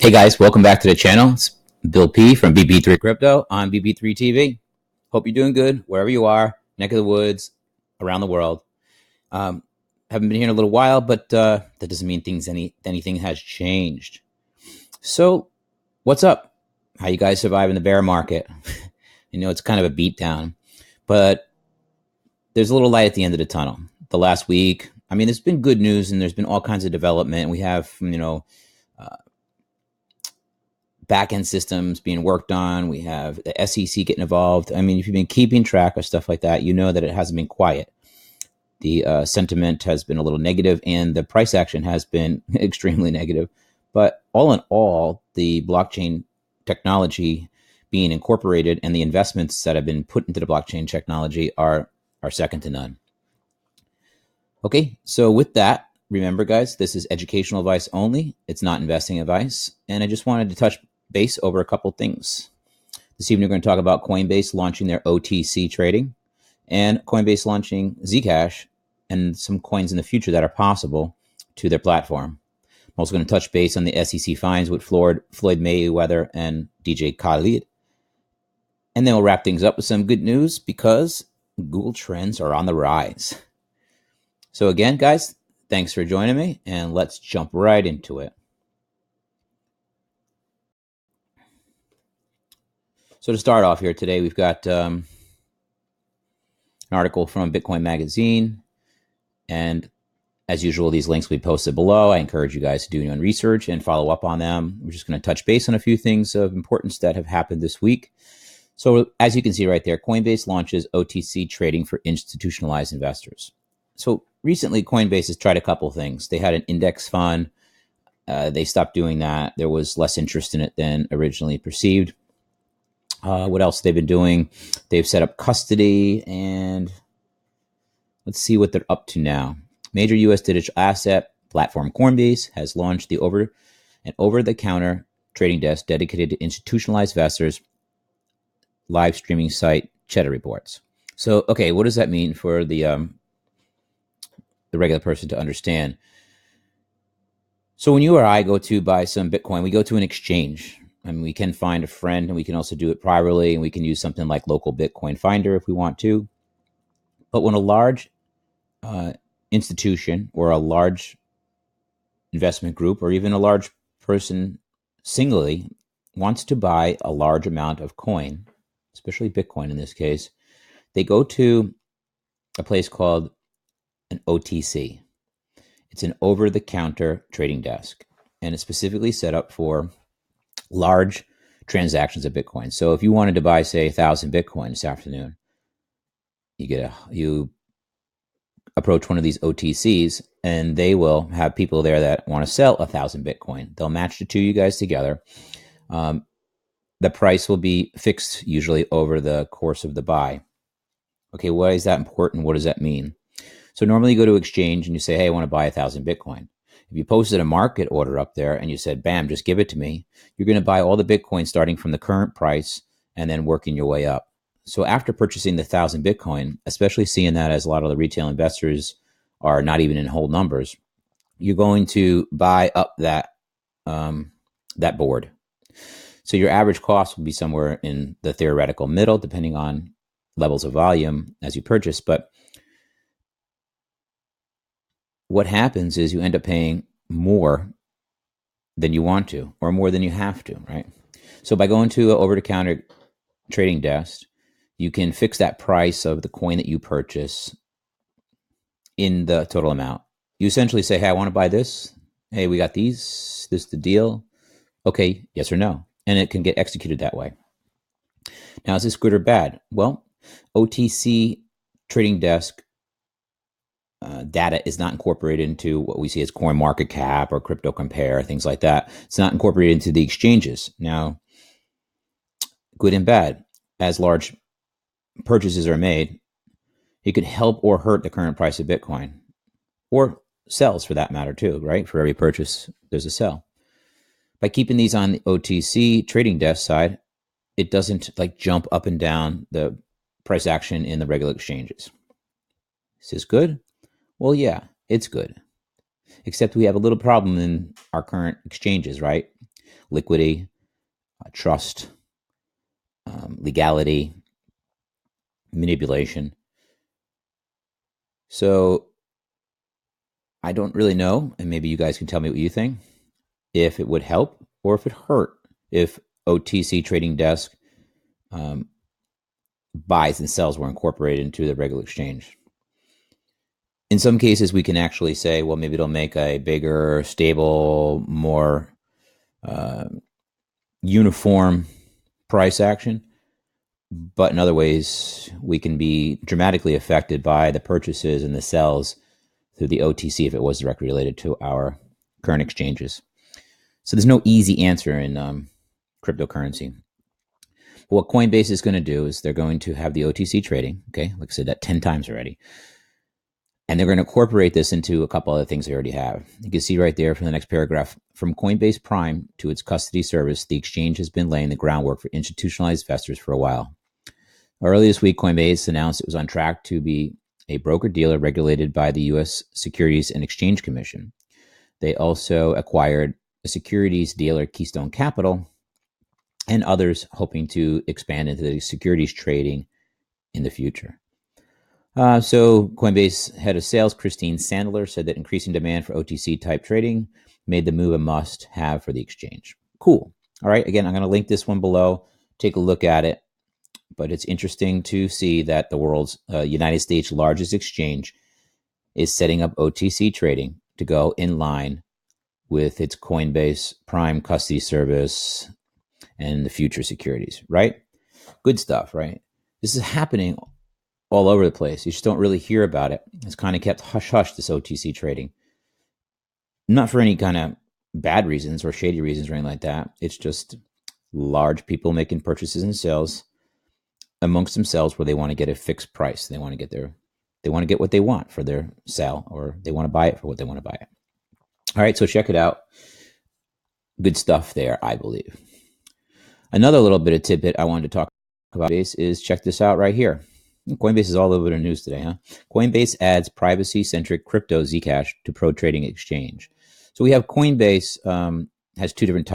Hey guys, welcome back to the channel. It's Bill P from BP3 Crypto on BP3 TV. Hope you're doing good wherever you are, neck of the woods, around the world. Haven't been here in a little while, but that doesn't mean anything has changed. So, what's up? How you guys surviving the bear market? It's kind of a beatdown, but there's a little light at the end of the tunnel. The last week, there's been good news and there's been all kinds of development. We have, back-end systems being worked on. We have the SEC getting involved. If you've been keeping track of stuff like that, you know that it hasn't been quiet. The sentiment has been a little negative and the price action has been extremely negative. But all in all, the blockchain technology being incorporated and the investments that have been put into the blockchain technology are second to none. Okay, so with that, remember guys, this is educational advice only. It's not investing advice. And I just wanted to touch base over a couple things. This evening, we're going to talk about Coinbase launching their OTC trading and Coinbase launching Zcash and some coins in the future that are possible to their platform. I'm also going to touch base on the SEC fines with Floyd Mayweather and DJ Khaled. And then we'll wrap things up with some good news because Google trends are on the rise. So again, guys, thanks for joining me and let's jump right into it. So to start off here today, we've got an article from Bitcoin Magazine. And as usual, these links will be posted below. I encourage you guys to do your own research and follow up on them. We're just going to touch base on a few things of importance that have happened this week. So as you can see right there, Coinbase launches OTC trading for institutionalized investors. So recently, Coinbase has tried a couple things. They had an index fund. They stopped doing that. There was less interest in it than originally perceived. What else they've been doing? They've set up custody, and let's see what they're up to now. Major U.S. digital asset platform Coinbase has launched an over-the-counter trading desk dedicated to institutionalized investors. Live streaming site Cheddar reports. So, okay, what does that mean for the regular person to understand? So, when you or I go to buy some Bitcoin, we go to an exchange. We can find a friend and we can also do it privately, and we can use something like local Bitcoin Finder if we want to. But when a large institution or a large investment group or even a large person singly wants to buy a large amount of coin, especially Bitcoin in this case, they go to a place called an OTC. It's an over-the-counter trading desk, and it's specifically set up for large transactions of Bitcoin. So if you wanted to buy, say, 1,000 Bitcoin this afternoon, you approach one of these OTCs, and they will have people there that want to sell 1,000 Bitcoin. They'll match the two of you guys together. The price will be fixed usually over the course of the buy. Okay, why is that important? What does that mean? So normally you go to exchange and you say, hey, I want to buy 1,000 Bitcoin. If you posted a market order up there and you said, bam, just give it to me, you're going to buy all the Bitcoin starting from the current price and then working your way up. So after purchasing the 1,000 Bitcoin, especially seeing that as a lot of the retail investors are not even in whole numbers, you're going to buy up that board. So your average cost will be somewhere in the theoretical middle, depending on levels of volume as you purchase. But what happens is you end up paying more than you want to or more than you have to, right? So by going to an over-the-counter trading desk, you can fix that price of the coin that you purchase in the total amount. You essentially say, hey, I want to buy this. Hey, we got these. This is the deal. Okay, yes or no. And it can get executed that way. Now, is this good or bad? Well, OTC trading desk data is not incorporated into what we see as CoinMarketCap or Crypto Compare, things like that. It's not incorporated into the exchanges. Now, good and bad. As large purchases are made, it could help or hurt the current price of Bitcoin, or sells for that matter too, right? For every purchase, there's a sell. By keeping these on the OTC trading desk side, it doesn't like jump up and down the price action in the regular exchanges. Is this good? Well, yeah, it's good. Except we have a little problem in our current exchanges, right? liquidity, trust, legality, manipulation. So I don't really know, and maybe you guys can tell me what you think, if it would help or if it hurt if OTC trading desk buys and sells were incorporated into the regular exchange. In some cases, we can actually say, well, maybe it'll make a bigger, stable, more uniform price action. But in other ways, we can be dramatically affected by the purchases and the sells through the OTC if it was directly related to our current exchanges. So there's no easy answer in cryptocurrency. But what Coinbase is going to do is they're going to have the OTC trading. Okay, like I said that 10 times already. And they're going to incorporate this into a couple other things they already have. You can see right there from the next paragraph, from Coinbase Prime to its custody service, the exchange has been laying the groundwork for institutionalized investors for a while. Earlier this week, Coinbase announced it was on track to be a broker-dealer regulated by the U.S. Securities and Exchange Commission. They also acquired a securities dealer, Keystone Capital, and others hoping to expand into the securities trading in the future. So Coinbase head of sales, Christine Sandler, said that increasing demand for OTC type trading made the move a must have for the exchange. Cool. All right. Again, I'm going to link this one below. Take a look at it. But it's interesting to see that the world's United States largest exchange is setting up OTC trading to go in line with its Coinbase Prime custody service and the future securities, right? Good stuff, right? This is happening all over the place. You just don't really hear about it. It's kind of kept hush-hush, this OTC trading. Not for any kind of bad reasons or shady reasons or anything like that. It's just large people making purchases and sales amongst themselves where they want to get a fixed price. They want to get what they want for their sale, or they want to buy it for what they want to buy it. All right, so check it out. Good stuff there, I believe. Another little bit of tidbit I wanted to talk about is check this out right here. Coinbase is all over the news today, huh? Coinbase adds privacy-centric crypto Zcash to Pro Trading Exchange. So we have Coinbase has two different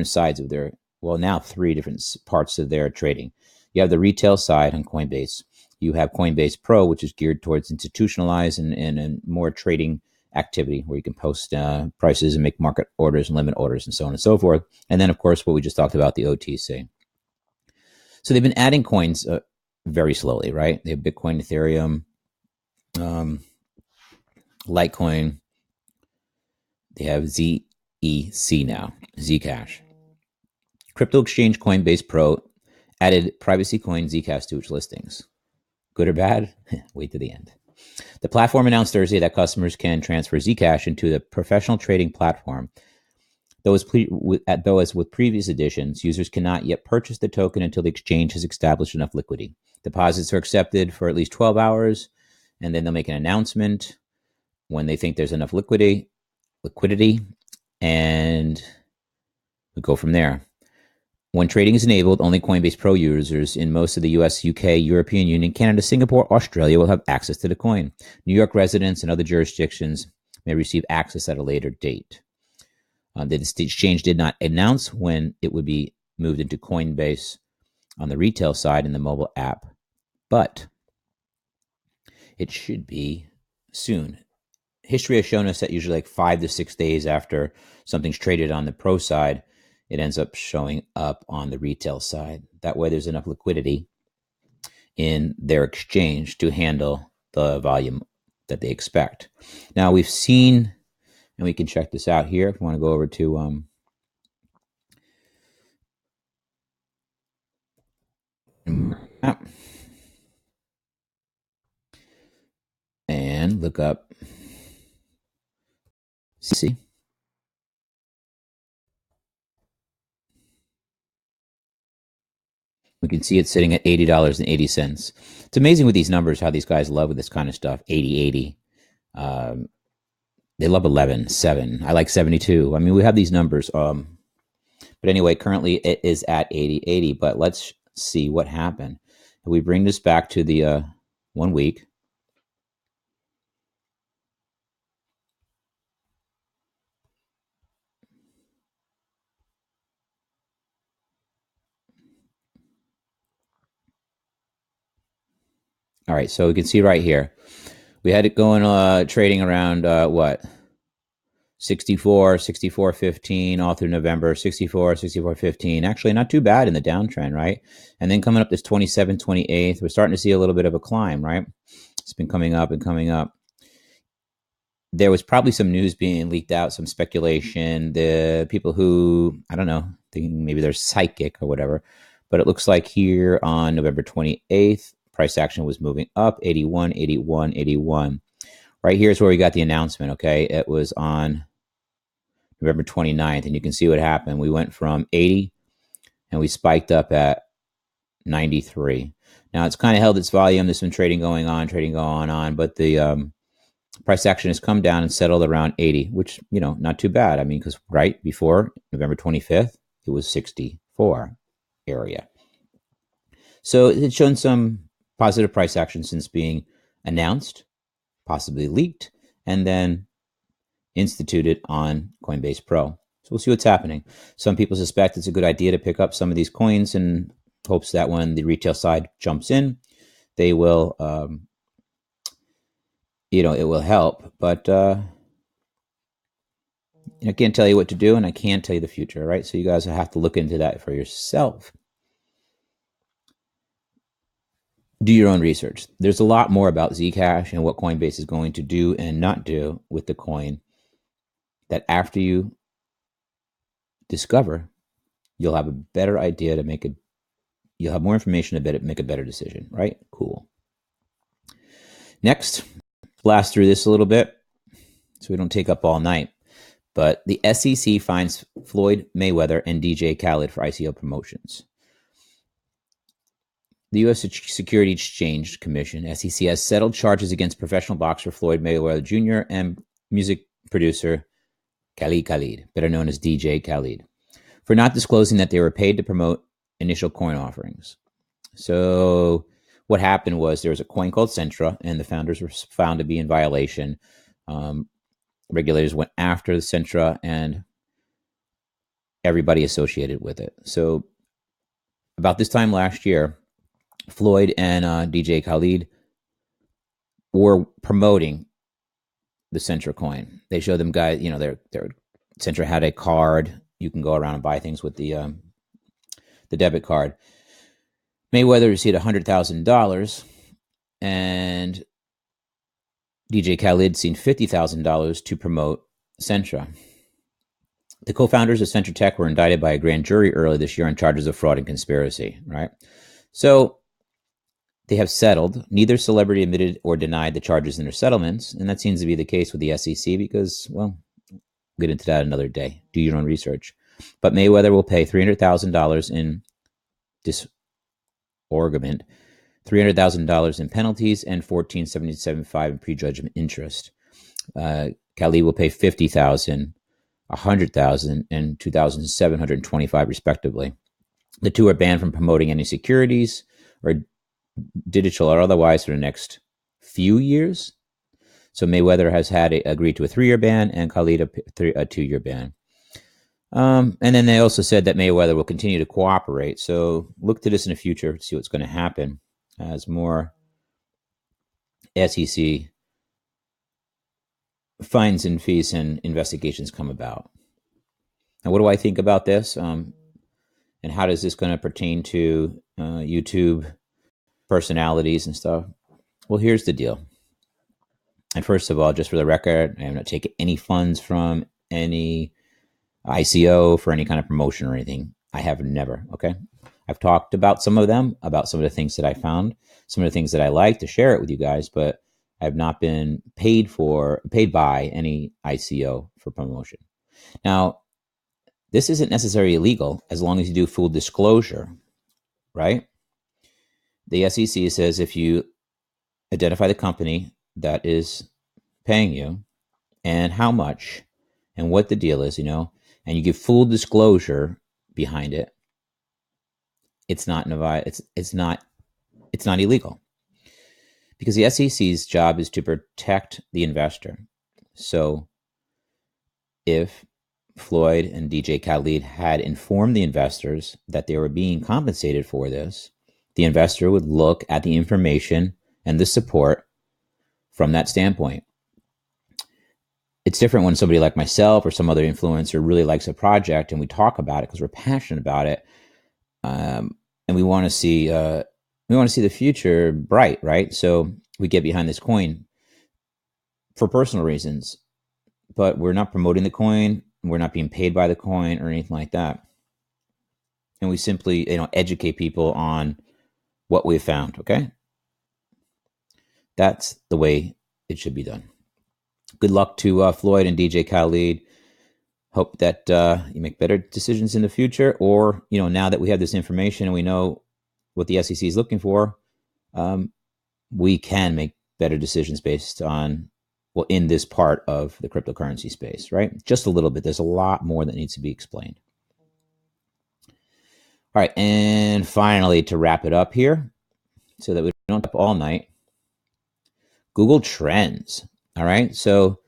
sides of their, well, now three different parts of their trading. You have the retail side on Coinbase. You have Coinbase Pro, which is geared towards institutionalized and more trading activity, where you can post prices and make market orders and limit orders and so on and so forth. And then, of course, what we just talked about, the OTC. So they've been adding coins very slowly, right? They have Bitcoin, Ethereum, Litecoin. They have ZEC now, Zcash. Crypto exchange Coinbase Pro added privacy coin Zcash to its listings. Good or bad? Wait to the end. The platform announced Thursday that customers can transfer Zcash into the professional trading platform. Though as with previous editions, users cannot yet purchase the token until the exchange has established enough liquidity. Deposits are accepted for at least 12 hours, and then they'll make an announcement when they think there's enough liquidity, and we go from there. When trading is enabled, only Coinbase Pro users in most of the US, UK, European Union, Canada, Singapore, Australia will have access to the coin. New York residents and other jurisdictions may receive access at a later date. The exchange did not announce when it would be moved into Coinbase on the retail side in the mobile app, but it should be soon. History has shown us that usually like 5 to 6 days after something's traded on the pro side, it ends up showing up on the retail side. That way there's enough liquidity in their exchange to handle the volume that they expect. Now we've seen, and we can check this out here if you want to go over to and look up CC. We can see it sitting at $80.80. It's amazing with these numbers how these guys love with this kind of stuff. 80, 80. They love 11, 7. I like 72. I mean, we have these numbers. But anyway, currently it is at 80, 80. But let's see what happened. If we bring this back to the 1 week. All right, so we can see right here, we had it going trading around what? 64, 64.15 all through November, 64, 64.15. Actually, not too bad in the downtrend, right? And then coming up this 27, 28th, we're starting to see a little bit of a climb, right? It's been coming up and coming up. There was probably some news being leaked out, some speculation. The people who, I don't know, thinking maybe they're psychic or whatever, but it looks like here on November 28th, price action was moving up 81, 81, 81. Right here is where we got the announcement, okay? It was on November 29th, and you can see what happened. We went from 80 and we spiked up at 93. Now it's kind of held its volume. There's some trading going on, but the price action has come down and settled around 80, which, not too bad. I mean, because right before November 25th, it was 64 area. So it's shown some positive price action since being announced, possibly leaked, and then instituted on Coinbase Pro. So we'll see what's happening. Some people suspect it's a good idea to pick up some of these coins in hopes that when the retail side jumps in, they will, it will help. But I can't tell you what to do, and I can't tell you the future, right? So you guys have to look into that for yourself. Do your own research. There's a lot more about Zcash and what Coinbase is going to do and not do with the coin that after you discover, you'll have a better idea to you'll have more information to make a better decision, right? Cool. Next, blast through this a little bit so we don't take up all night. But the SEC fines Floyd, Mayweather, and DJ Khaled for ICO promotions. The U.S. Securities Exchange Commission, SEC, has settled charges against professional boxer Floyd Mayweather Jr. and music producer Khaled, better known as DJ Khaled, for not disclosing that they were paid to promote initial coin offerings. So what happened was there was a coin called Centra, and the founders were found to be in violation. Regulators went after the Centra and everybody associated with it. So about this time last year, Floyd and DJ Khaled were promoting the Centra coin. They showed them guys, their Centra had a card. You can go around and buy things with the debit card. Mayweather received $100,000, and DJ Khaled seen $50,000 to promote Centra. The co-founders of Centra Tech were indicted by a grand jury early this year on charges of fraud and conspiracy, right? So they have settled. Neither celebrity admitted or denied the charges in their settlements, and that seems to be the case with the SEC because, well, we'll get into that another day. Do your own research. But Mayweather will pay $300,000 in disgorgement, $300,000 in penalties, and $1,477.5 in prejudgment interest. Khaled will pay $50,000, $100,000, and $2,725 respectively. The two are banned from promoting any securities or digital or otherwise for the next few years. So Mayweather has agreed to a 3-year ban and Khaled a 2-year ban. And then they also said that Mayweather will continue to cooperate. So look to this in the future to see what's going to happen as more SEC fines and fees and investigations come about. Now, what do I think about this? And how does this going to pertain to YouTube personalities and stuff? Well, here's the deal. And first of all, just for the record, I am not taking any funds from any ICO for any kind of promotion or anything. I have never, okay? I've talked about some of them, about some of the things that I found, some of the things that I like to share it with you guys, but I have not been paid by any ICO for promotion. Now, this isn't necessarily illegal as long as you do full disclosure, right? The SEC says if you identify the company that is paying you and how much and what the deal is, and you give full disclosure behind it, it's not illegal. Because the SEC's job is to protect the investor. So if Floyd and DJ Khaled had informed the investors that they were being compensated for this, the investor would look at the information and the support from that standpoint. It's different when somebody like myself or some other influencer really likes a project and we talk about it because we're passionate about it, and we want to see the future bright, right? So we get behind this coin for personal reasons, but we're not promoting the coin. We're not being paid by the coin or anything like that. And we simply, educate people on what we've found. Okay, that's the way it should be done. Good luck to Floyd and DJ Khaled. Hope that you make better decisions in the future, or now that we have this information and we know what the SEC is looking for, we can make better decisions based on, in this part of the cryptocurrency space, right? Just a little bit. There's a lot more that needs to be explained. All right, and finally, to wrap it up here, so that we don't up all night, Google Trends. All right, so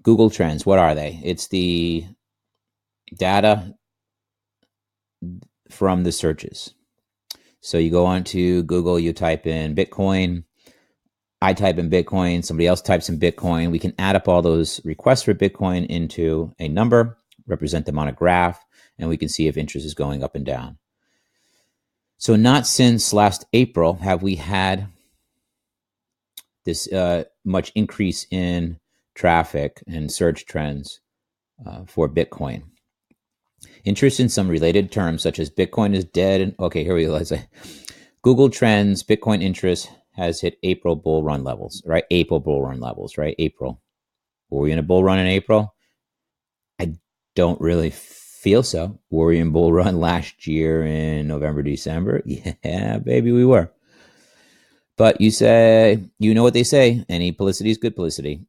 Google Trends, what are they? It's the data from the searches. So you go onto Google, you type in Bitcoin, I type in Bitcoin, somebody else types in Bitcoin. We can add up all those requests for Bitcoin into a number, represent them on a graph, and we can see if interest is going up and down. So not since last April have we had this much increase in traffic and search trends for Bitcoin. Interest in some related terms such as Bitcoin is dead. And okay, here we go. Google Trends, Bitcoin interest has hit April bull run levels, right? April bull run levels, right? April. Were we in a bull run in April? I don't really feel so. Were we in bull run last year in November, December? Yeah, baby, we were. But you know what they say, any publicity is good publicity.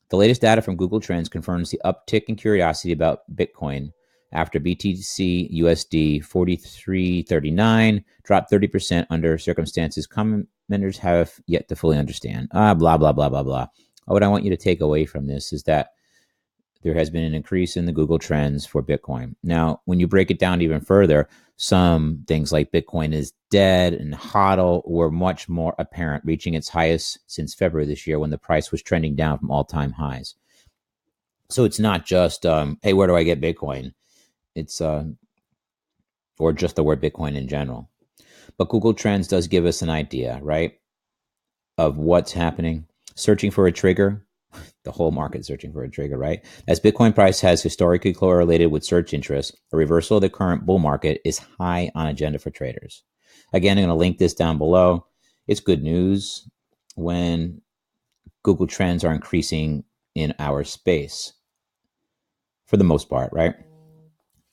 The latest data from Google Trends confirms the uptick in curiosity about Bitcoin after BTC USD 43.39 dropped 30% under circumstances commenters have yet to fully understand. Blah, blah, blah, blah, blah. What I want you to take away from this is that there has been an increase in the Google Trends for Bitcoin. Now, when you break it down even further, some things like Bitcoin is dead and HODL were much more apparent, reaching its highest since February this year when the price was trending down from all-time highs. So it's not just, hey, where do I get Bitcoin? It's, or just the word Bitcoin in general. But Google Trends does give us an idea, right, of what's happening. Searching for a trigger. The whole market searching for a trigger, right? As Bitcoin price has historically correlated with search interest, a reversal of the current bull market is high on agenda for traders. Again, I'm going to link this down below. It's good news when Google Trends are increasing in our space for the most part, right?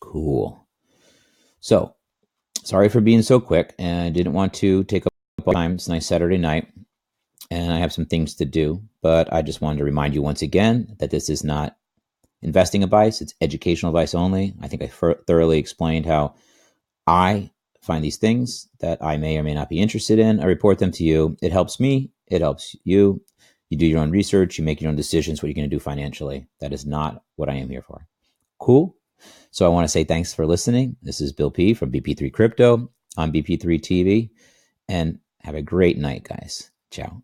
Cool. So, sorry for being so quick, and I didn't want to take up time. It's a nice Saturday night, and I have some things to do, but I just wanted to remind you once again that this is not investing advice. It's educational advice only. I think I thoroughly explained how I find these things that I may or may not be interested in. I report them to you. It helps me. It helps you. You do your own research. You make your own decisions what you're going to do financially. That is not what I am here for. Cool. So I want to say thanks for listening. This is Bill P from BP3 Crypto on BP3 TV, and have a great night, guys. Ciao.